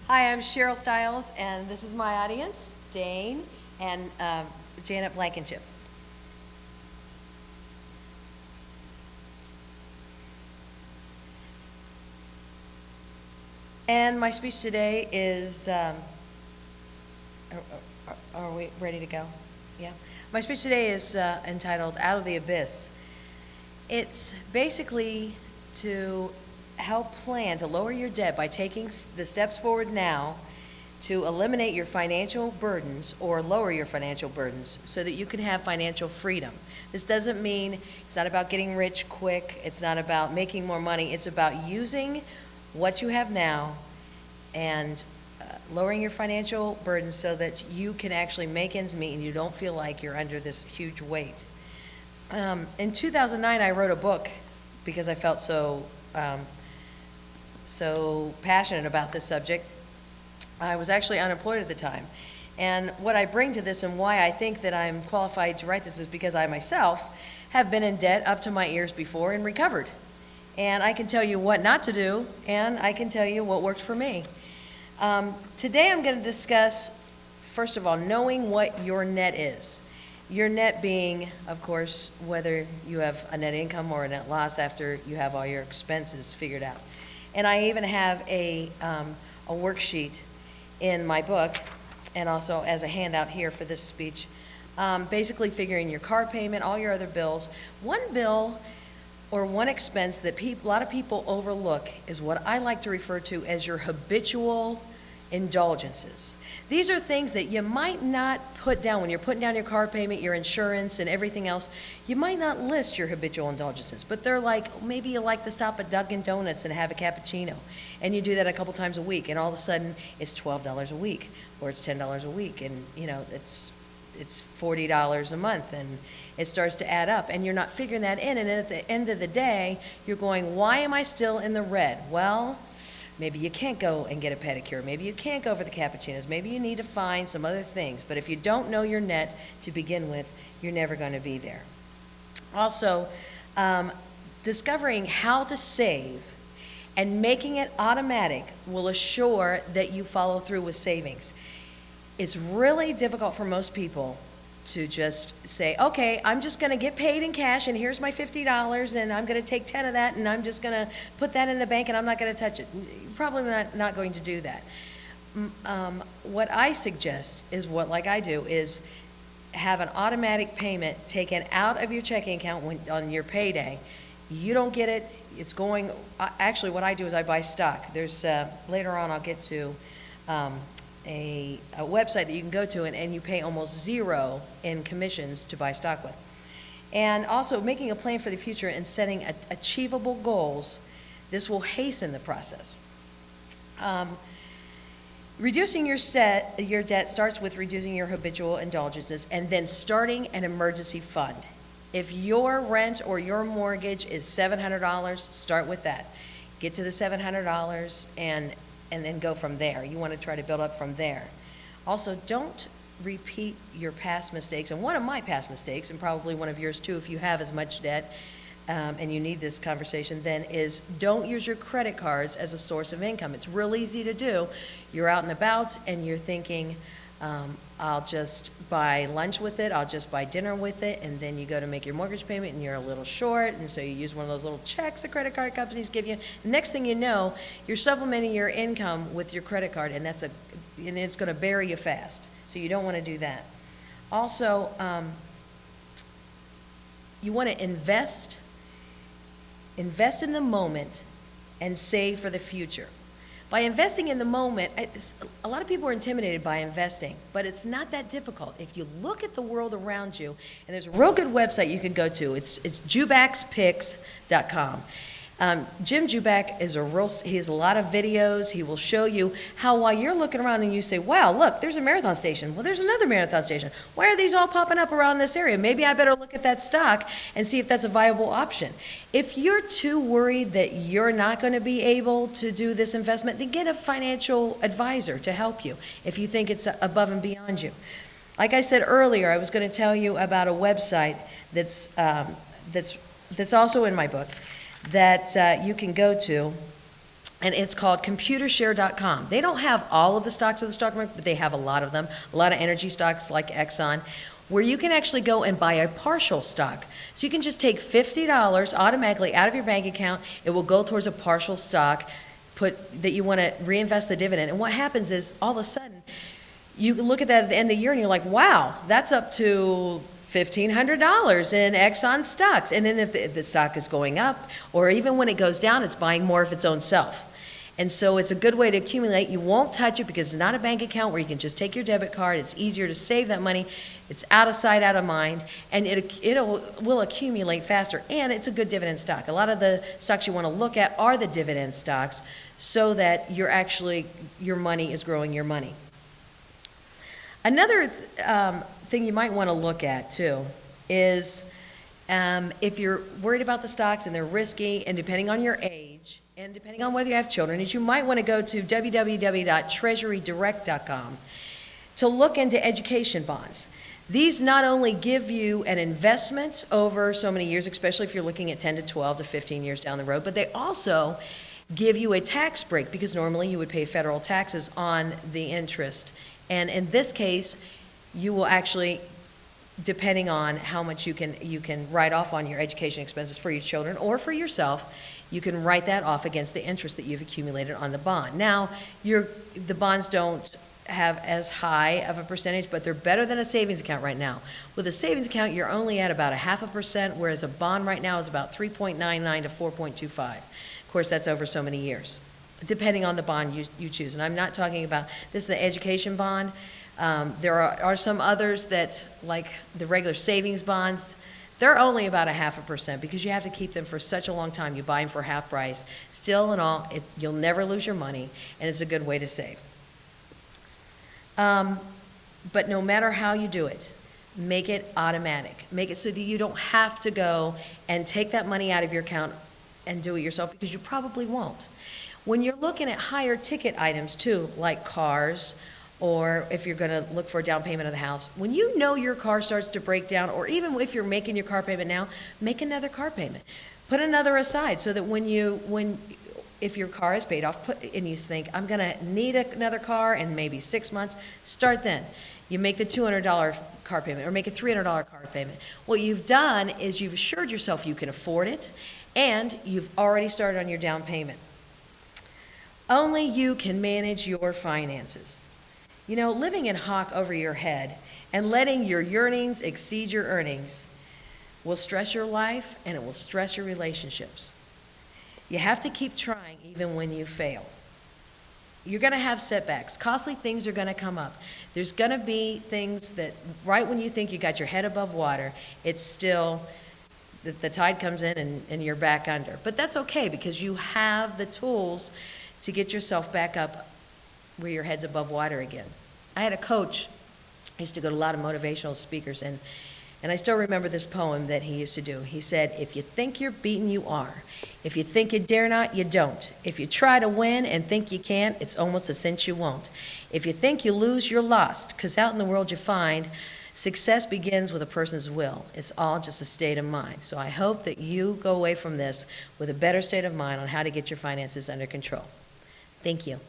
Hi, I'm Sheryl Stiles, and this is my audience, Dane and Janet Blankenship. And my speech today is, are we ready to go? Yeah. My speech today is entitled Out of the Abyss. It's basically to help plan to lower your debt by taking the steps forward now to eliminate your financial burdens or lower your financial burdens so that you can have financial freedom. This doesn't mean it's not about getting rich quick. It's not about making more money. It's about using what you have now and lowering your financial burdens so that you can actually make ends meet and you don't feel like you're under this huge weight. In 2009, I wrote a book because I felt so passionate about this subject. I was actually unemployed at the time. And what I bring to this and why I think that I'm qualified to write this is because I myself have been in debt up to my ears before and recovered. And I can tell you what not to do, and I can tell you what worked for me. Today I'm going to discuss, first of all, knowing what your net is. Your net being, of course, whether you have a net income or a net loss after you have all your expenses figured out. And I even have a worksheet in my book, and also as a handout here for this speech, basically figuring your car payment, all your other bills. One bill or one expense that a lot of people overlook is what I like to refer to as your habitual indulgences. These are things that you might not put down when you're putting down your car payment, your insurance, and everything else. You might not list your habitual indulgences, but they're like, maybe you like to stop at Dunkin' Donuts and have a cappuccino, and you do that a couple times a week, and all of a sudden it's $12 a week, or it's $10 a week, and it's $40 a month, and it starts to add up, and you're not figuring that in, and then at the end of the day, you're going, why am I still in the red? Well, maybe you can't go and get a pedicure. Maybe you can't go for the cappuccinos. Maybe you need to find some other things. But if you don't know your net to begin with, you're never going to be there. Also, discovering how to save and making it automatic will assure that you follow through with savings. It's really difficult for most people to just say, okay, I'm just going to get paid in cash, and here's my $50, and I'm going to take 10 of that, and I'm just going to put that in the bank, and I'm not going to touch it. You're probably not going to do that. What I suggest is like I do, is have an automatic payment taken out of your checking account on your payday. You don't get it. It's going, actually what I do is I buy stock. There's, later on I'll get to a website that you can go to and you pay almost zero in commissions to buy stock with. And also making a plan for the future and setting achievable goals. This will hasten the process. Reducing your debt starts with reducing your habitual indulgences and then starting an emergency fund. If your rent or your mortgage is $700, start with that. Get to the $700 and then go from there. You want to try to build up from there. Also, don't repeat your past mistakes. And one of my past mistakes, and probably one of yours too if you have as much debt and you need this conversation, then is don't use your credit cards as a source of income. It's real easy to do. You're out and about and you're thinking, I'll just buy lunch with it, I'll just buy dinner with it, and then you go to make your mortgage payment and you're a little short, and so you use one of those little checks the credit card companies give you. The next thing you know, you're supplementing your income with your credit card, and it's going to bury you fast. So you don't want to do that. Also, you want to invest in the moment and save for the future. By investing in the moment, a lot of people are intimidated by investing, but it's not that difficult. If you look at the world around you, and there's a real good website you can go to, it's jubaxpicks.com. Jim Juback he has a lot of videos. He will show you how while you're looking around and you say, wow, look, there's a marathon station. Well, there's another marathon station. Why are these all popping up around this area? Maybe I better look at that stock and see if that's a viable option. If you're too worried that you're not going to be able to do this investment, then get a financial advisor to help you if you think it's above and beyond you. Like I said earlier, I was going to tell you about a website that's also in my book that you can go to and it's called computershare.com. They don't have all of the stocks of the stock market, but they have a lot of them, a lot of energy stocks like Exxon, where you can actually go and buy a partial stock. So you can just take $50 automatically out of your bank account. It will go towards a partial stock that you want to reinvest the dividend. And what happens is all of a sudden, you look at that at the end of the year and you're like, wow, that's up to $1,500 in Exxon stocks. And then if the stock is going up, or even when it goes down, it's buying more of its own self. And so it's a good way to accumulate. You won't touch it because it's not a bank account where you can just take your debit card. It's easier to save that money. It's out of sight, out of mind, and it will accumulate faster. And it's a good dividend stock. A lot of the stocks you want to look at are the dividend stocks so that your money is growing your money. Another thing you might want to look at too is if you're worried about the stocks and they're risky, and depending on your age, and depending on whether you have children, is you might want to go to www.treasurydirect.com to look into education bonds. These not only give you an investment over so many years, especially if you're looking at 10 to 12 to 15 years down the road, but they also give you a tax break because normally you would pay federal taxes on the interest. And in this case, you will actually, depending on how much you can write off on your education expenses for your children or for yourself, you can write that off against the interest that you've accumulated on the bond. Now, the bonds don't have as high of a percentage, but they're better than a savings account right now. With a savings account, you're only at about 0.5%, whereas a bond right now is about 3.99 to 4.25. Of course, that's over so many years, depending on the bond you choose. And I'm not talking about, this is the education bond. There are some others that, like the regular savings bonds, they're only about 0.5% because you have to keep them for such a long time. You buy them for half price. Still in all, you'll never lose your money, and it's a good way to save. But no matter how you do it, make it automatic. Make it so that you don't have to go and take that money out of your account and do it yourself, because you probably won't. When you're looking at higher ticket items too, like cars, or if you're going to look for a down payment of the house, when you know your car starts to break down, or even if you're making your car payment now, make another car payment. Put another aside so that if your car is paid off, and you think, I'm going to need another car in maybe 6 months, start then. You make the $200 car payment or make a $300 car payment. What you've done is you've assured yourself you can afford it, and you've already started on your down payment. Only you can manage your finances. You know, living in hawk over your head and letting your yearnings exceed your earnings will stress your life, and it will stress your relationships. You have to keep trying even when you fail. You're going to have setbacks. Costly things are going to come up. There's going to be things that right when you think you got your head above water, it's still, the tide comes in and you're back under. But that's okay because you have the tools to get yourself back up where your head's above water again. I had a coach, I used to go to a lot of motivational speakers, and I still remember this poem that he used to do. He said, if you think you're beaten, you are. If you think you dare not, you don't. If you try to win and think you can't, it's almost a cinch you won't. If you think you lose, you're lost, because out in the world you find success begins with a person's will. It's all just a state of mind. So I hope that you go away from this with a better state of mind on how to get your finances under control. Thank you.